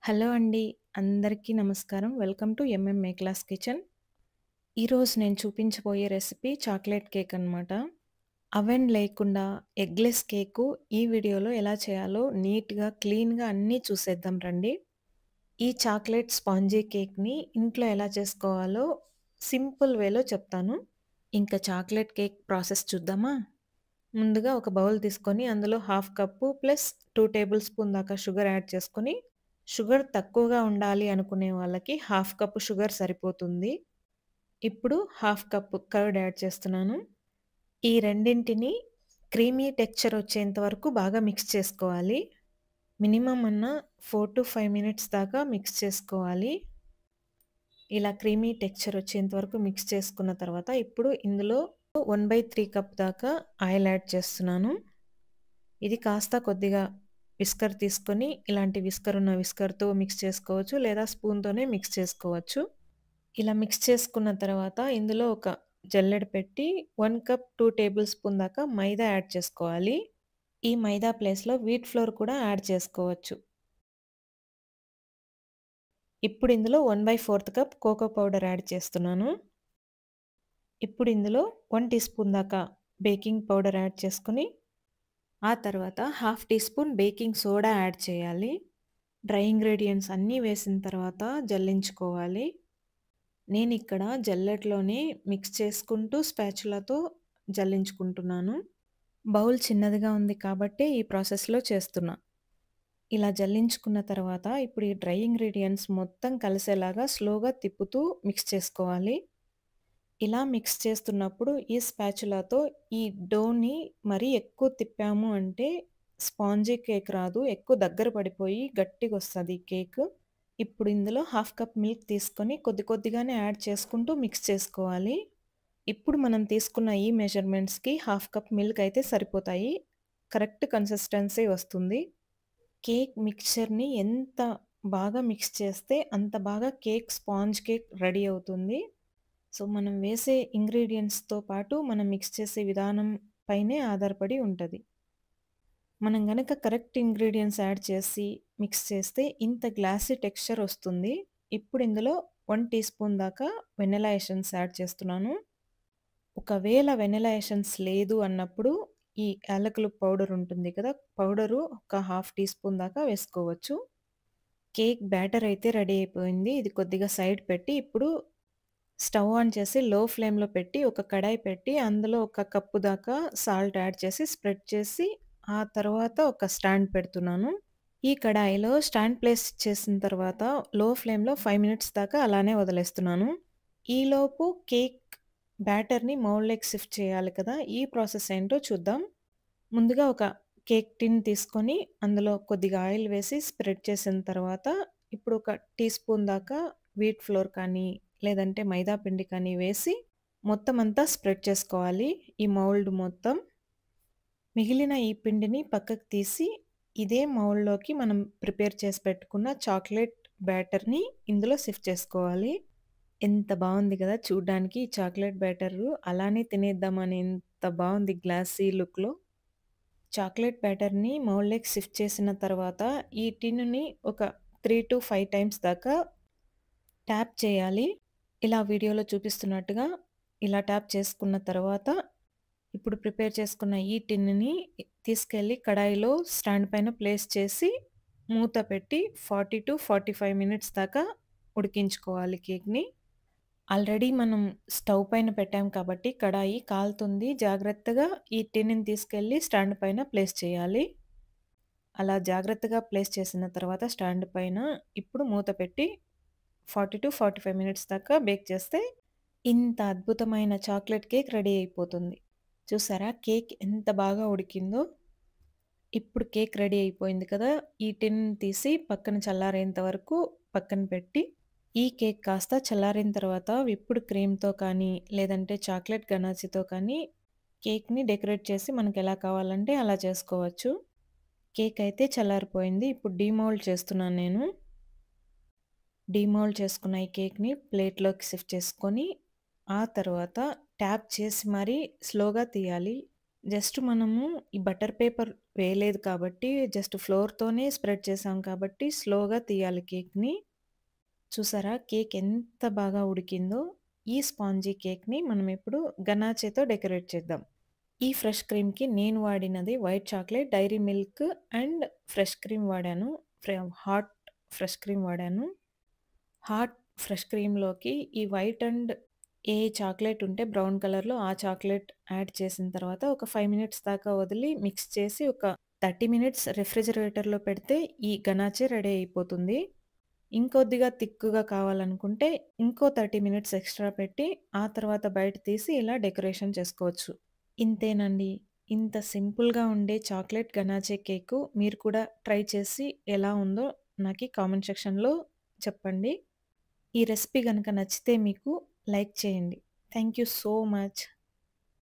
Hello అండి. అందరికీ నమస్కారం. Welcome to MMA class kitchen. ఈరోజు నేను చూపించబోయే రెసిపీ చాక్లేట్ కేక్ అనమాట. అవెన్ లేకుండా ఎగ్‌లెస్ కేకు ఈ వీడియోలో ఎలా చేయాలో నీట్‌గా, క్లీన్‌గా అన్నీ చూసేద్దాం రండి. ఈ చాక్లేట్ స్పాంజీ కేక్‌ని ఇంట్లో ఎలా చేసుకోవాలో సింపుల్ వేలో చెప్తాను. ఇంకా చాక్లేట్ కేక్ ప్రాసెస్ చూద్దామా? ముందుగా ఒక బౌల్ తీసుకొని అందులో half cup plus 2 table spoon దాకా షుగర్ యాడ్ చేసుకొని, షుగర్ తక్కువగా ఉండాలి అనుకునే వాళ్ళకి హాఫ్ కప్పు షుగర్ సరిపోతుంది. ఇప్పుడు హాఫ్ కప్పు కర్డ్ యాడ్ చేస్తున్నాను. ఈ రెండింటిని క్రీమీ టెక్స్చర్ వచ్చేంత వరకు బాగా మిక్స్ చేసుకోవాలి. మినిమమ్ అన్న 4-5 మినిట్స్ దాకా మిక్స్ చేసుకోవాలి. ఇలా క్రీమీ టెక్స్చర్ వచ్చేంత వరకు మిక్స్ చేసుకున్న తర్వాత ఇప్పుడు ఇందులో 1/3 కప్ దాకా ఆయిల్ యాడ్ చేస్తున్నాను. ఇది కాస్త కొద్దిగా విస్కర్ తీసుకొని ఇలాంటి విస్కర్ ఉన్న విస్కర్‌తో మిక్స్ చేసుకోవచ్చు. లేదా స్పూన్‌తోనే మిక్స్ చేసుకోవచ్చు. ఇలా మిక్స్ చేసుకున్న తర్వాత ఇందులో ఒక జల్లెడ పెట్టి 1 కప్ 2 టేబుల్ స్పూన్ దాకా మైదా యాడ్ చేసుకోవాలి. ఈ మైదా ప్లేస్‌లో వీట్ ఫ్లోర్ కూడా యాడ్ చేసుకోవచ్చు. ఇప్పుడు ఇందులో 1/4 కప్ కోకో పౌడర్ యాడ్ చేస్తున్నాను. ఇప్పుడు ఇందులో 1 టీ స్పూన్ దాకా బేకింగ్ పౌడర్ యాడ్ చేసుకొని, ఆ తర్వాత half teaspoon baking soda add చేయాలి. డ్రై ఇంగ్రీడియెంట్స్ అన్నీ వేసిన తర్వాత జల్లించుకోవాలి. నేనిక్కడ జల్లెడలోనే మిక్స్ చేసుకుంటూ స్పాచులాతో జల్లించుకుంటున్నాను. బౌల్ చిన్నదిగా ఉంది కాబట్టే ఈ ప్రాసెస్‌లో చేస్తున్నా. ఇలా జల్లించుకున్న తర్వాత ఇప్పుడు ఈ డ్రై ఇంగ్రీడియెంట్స్ మొత్తం కలిసేలాగా స్లోగా తిప్పుతూ మిక్స్ చేసుకోవాలి. ఇలా మిక్స్ చేస్తున్నప్పుడు ఈ స్పాచులాతో ఈ డోని మరీ ఎక్కువ తిప్పాము అంటే స్పాంజీ కేక్ రాదు. ఎక్కువ దగ్గర పడిపోయి గట్టిగొస్తది కేక్. ఇప్పుడు ఇందులో హాఫ్ కప్ మిల్క్ తీసుకొని కొద్ది కొద్దిగానే యాడ్ చేసుకుంటూ మిక్స్ చేసుకోవాలి. ఇప్పుడు మనం తీసుకున్న ఈ మెజర్‌మెంట్స్‌కి హాఫ్ కప్ మిల్క్ అయితే సరిపోతాయి. కరెక్ట్ కన్సిస్టెన్సీ వస్తుంది. కేక్ మిక్స్చర్‌ని ఎంత బాగా మిక్స్ చేస్తే అంత బాగా కేక్ స్పాంజ్ కేక్ రెడీ అవుతుంది. సో, మనం వేసే ఇంగ్రీడియెంట్స్‌తో పాటు మనం మిక్స్ చేసే విధానం పైనే ఆధారపడి ఉంటది. మనం గనక కరెక్ట్ ఇంగ్రీడియెంట్స్ యాడ్ చేసి మిక్స్ చేస్తే ఇంత గ్లాసీ టెక్స్చర్ వస్తుంది. ఇప్పుడు ఇందులో 1 టీ స్పూన్ దాకా వెనిల్లా ఎసెన్స్ యాడ్ చేస్తున్నాను. ఒకవేళ వెనిల్లా ఎసెన్స్ లేదు అన్నప్పుడు ఈ యాలకుల పౌడర్ ఉంటుంది కదా! పౌడరు ఒక హాఫ్ టీ స్పూన్ దాకా వేసుకోవచ్చు. కేక్ బ్యాటర్ అయితే రెడీ అయిపోయింది. ఇది కొద్దిగా సైడ్ పెట్టి ఇప్పుడు స్టవ్ ఆన్ చేసి లో ఫ్లేమ్‌లో పెట్టి ఒక కడాయి పెట్టి అందులో ఒక కప్పు దాకా సాల్ట్ యాడ్ చేసి స్ప్రెడ్ చేసి ఆ తర్వాత ఒక స్టాండ్ పెడుతున్నాను. ఈ కడాయిలో స్టాండ్ ప్లేస్ చేసిన తర్వాత లో ఫ్లేమ్‌లో 5 మినిట్స్ దాకా అలానే వదిలేస్తున్నాను. ఈలోపు కేక్ బ్యాటర్‌ని మౌల్డ్‌లోకి షిఫ్ట్ చేయాలి కదా! ఈ ప్రాసెస్ ఏంటో చూద్దాం. ముందుగా ఒక కేక్ టిన్ తీసుకొని అందులో కొద్దిగా ఆయిల్ వేసి స్ప్రెడ్ చేసిన తర్వాత ఇప్పుడు ఒక టీ స్పూన్ దాకా వీట్ ఫ్లోర్ కానీ, లేదంటే మైదా పిండి కానీ వేసి మొత్తం అంతా స్ప్రెడ్ చేసుకోవాలి. ఈ మౌల్డ్ మొత్తం. మిగిలిన ఈ పిండిని పక్కకు తీసి ఇదే మౌల్డ్‌లోకి మనం ప్రిపేర్ చేసి పెట్టుకున్న చాక్లేట్ బ్యాటర్‌ని ఇందులో షిఫ్ట్ చేసుకోవాలి. ఎంత బావుంది కదా! చూడ్డానికి ఈ చాక్లేట్ బ్యాటరు అలానే తినేద్దామనేంత బావుంది గ్లాసీ లుక్‌లో. చాక్లేట్ బ్యాటర్‌ని మౌల్డ్‌లోకి షిఫ్ట్ చేసిన తర్వాత ఈ టిన్నుని ఒక 3-5 టైమ్స్ దాకా ట్యాప్ చేయాలి. ఇలా వీడియోలో చూపిస్తున్నట్టుగా ఇలా ట్యాప్ చేసుకున్న తర్వాత ఇప్పుడు ప్రిపేర్ చేసుకున్న ఈ టిన్నుని తీసుకెళ్ళి కడాయిలో స్టాండ్ పైన ప్లేస్ చేసి మూత పెట్టి 40-45 మినిట్స్ దాకా ఉడికించుకోవాలి కేక్‌ని. ఆల్రెడీ మనం స్టవ్ పైన పెట్టాం కాబట్టి కడాయి కాలుతుంది. జాగ్రత్తగా ఈ టిన్‌ని తీసుకెళ్ళి స్టాండ్ పైన ప్లేస్ చేయాలి. అలా జాగ్రత్తగా ప్లేస్ చేసిన తర్వాత స్టాండ్ పైన ఇప్పుడు మూత పెట్టి 40-45 మినిట్స్ దాకా బేక్ చేస్తే ఇంత అద్భుతమైన చాక్లేట్ కేక్ రెడీ అయిపోతుంది. చూసారా కేక్ ఎంత బాగా ఉడికిందో? ఇప్పుడు కేక్ రెడీ అయిపోయింది కదా! ఈ టిన్ తీసి పక్కన చల్లారేంత వరకు పక్కన పెట్టి, ఈ కేక్ కాస్త చల్లారిన తర్వాత విప్డ్ క్రీమ్‌తో కానీ, లేదంటే చాక్లేట్ గనాచీతో కానీ కేక్‌ని డెకరేట్ చేసి మనకెలా కావాలంటే అలా చేసుకోవచ్చు. కేక్ అయితే చల్లారిపోయింది. ఇప్పుడు డీమౌల్డ్ చేస్తున్నాను నేను. డీమౌల్డ్ చేసుకున్న ఈ కేక్‌ని ప్లేట్‌లోకి షిఫ్ట్ చేసుకొని, ఆ తర్వాత ట్యాప్ చేసి మరీ స్లోగా తీయాలి. జస్ట్ మనము ఈ బటర్ పేపర్ వేయలేదు కాబట్టి, జస్ట్ ఫ్లోర్‌తోనే స్ప్రెడ్ చేసాం కాబట్టి, స్లోగా తీయాలి కేక్‌ని. చూసారా కేక్ ఎంత బాగా ఉడికిందో? ఈ స్పాంజీ కేక్‌ని మనమిప్పుడు గనాచేతో డెకరేట్ చేద్దాం. ఈ ఫ్రెష్ క్రీమ్‌కి నేను వాడినది white chocolate, dairy milk and fresh cream వాడాను. హాట్ ఫ్రెష్ క్రీమ్ వాడాను. హాట్ ఫ్రెష్ క్రీమ్‌లోకి ఈ వైట్ అండ్ ఏ చాక్లేట్ ఉంటే బ్రౌన్ కలర్‌లో ఆ చాక్లేట్ యాడ్ చేసిన తర్వాత ఒక 5 మినిట్స్ దాకా వదిలి మిక్స్ చేసి ఒక 30 మినిట్స్ రిఫ్రిజిరేటర్‌లో పెడితే ఈ గనాచే రెడీ అయిపోతుంది. ఇంకొద్దిగా థిక్‌గా కావాలనుకుంటే ఇంకో 30 మినిట్స్ ఎక్స్‌ట్రా పెట్టి ఆ తర్వాత బయట తీసి ఇలా డెకరేషన్ చేసుకోవచ్చు. ఇంతేనండి. ఇంత సింపుల్‌గా ఉండే చాక్లేట్ గనాచే కేకు మీరు కూడా ట్రై చేసి ఎలా ఉందో నాకి కామెంట్ సెక్షన్‌లో చెప్పండి. ఈ రెసిపీ గనక నచ్చితే మీకు లైక్ చేయండి. Thank you so much.